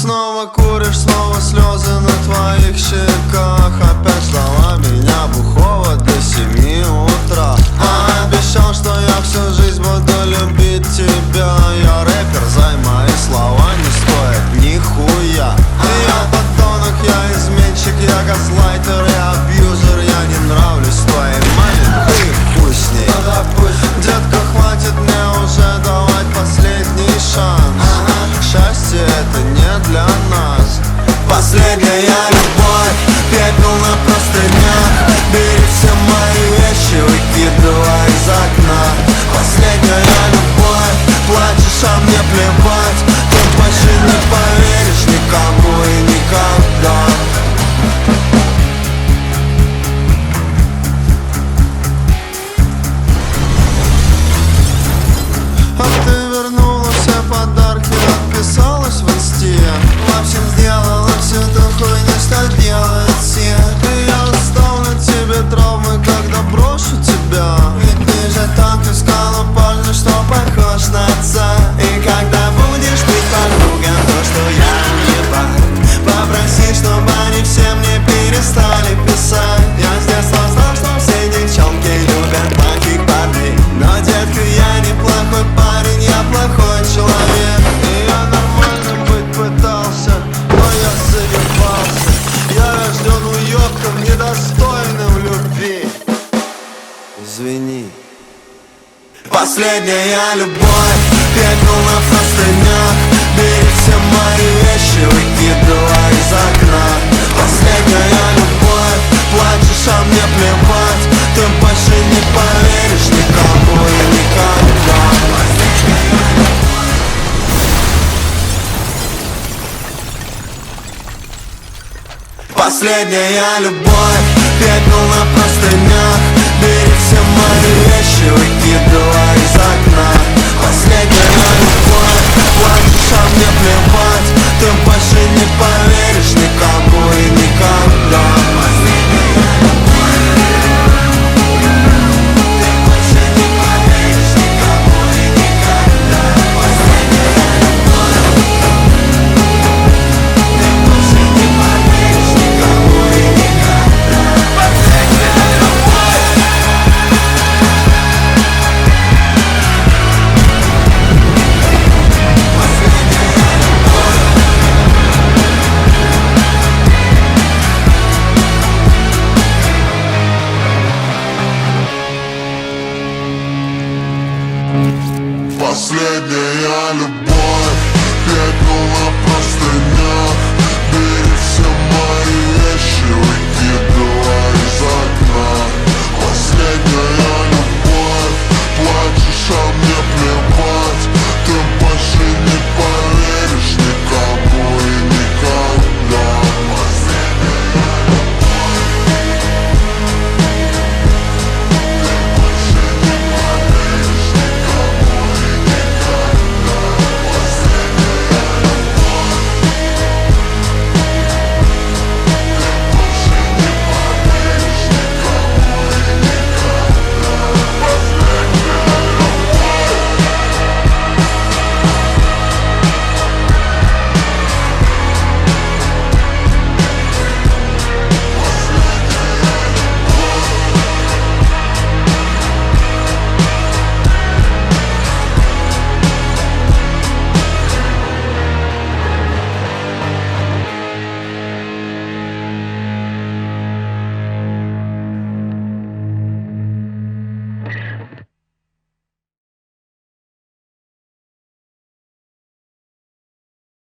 снова куришь, снова слезы на твоих щеках. Опять ждала меня бухого до 7 утра. А обещал, что я всю жизнь буду любить тебя. Я рэпер, зай, мои слова не стоят нихуя. Я подонок, я изменщик, я газлайтер и абьюзер. Я не нравлюсь твоей маме, ты хуй с ней. Детка, хватит мне уже давать последний шанс. Счастье это не для нас. Последняя любовь, пепел на простынях. Бери все мои вещи, выкидывай из окна. Последняя любовь, плачешь, а мне плевать. Ты больше не поверишь никому и никогда. А ты вернула все подарки, отписалась в инсте. В общем, сделала всю эту хуйню, что делают все. И я оставлю тебе травмы, когда брошу тебя. Ведь ты же так искала парня, что похож на отца. И когда будешь быть подругам, то что я не так, попроси, чтобы они все мне перестали писать. Я с детства знал, что все девчонки любят плохих парней. Но, детка, я неплохой парень, я плохой человек. И я нормально быть пытался, но я заебался. Я рожден уёбком, недостойным любви. Извини. Последняя любовь, пепел на простынях. Бери все мои вещи, выкидывай из окна. Последняя любовь, плачешь, а мне плевать. Ты больше не поверишь никому и никогда. Последняя любовь, пепел на простынях. Бери все мои вещи, выкидывай из окна. Последняя любовь, плачешь, а мне плевать. Ты больше не поверишь никому и никогда. Ты больше не поверишь никому и никогда. Последняя любовь. Ты больше не поверишь никому и никогда. Последняя любовь. Последняя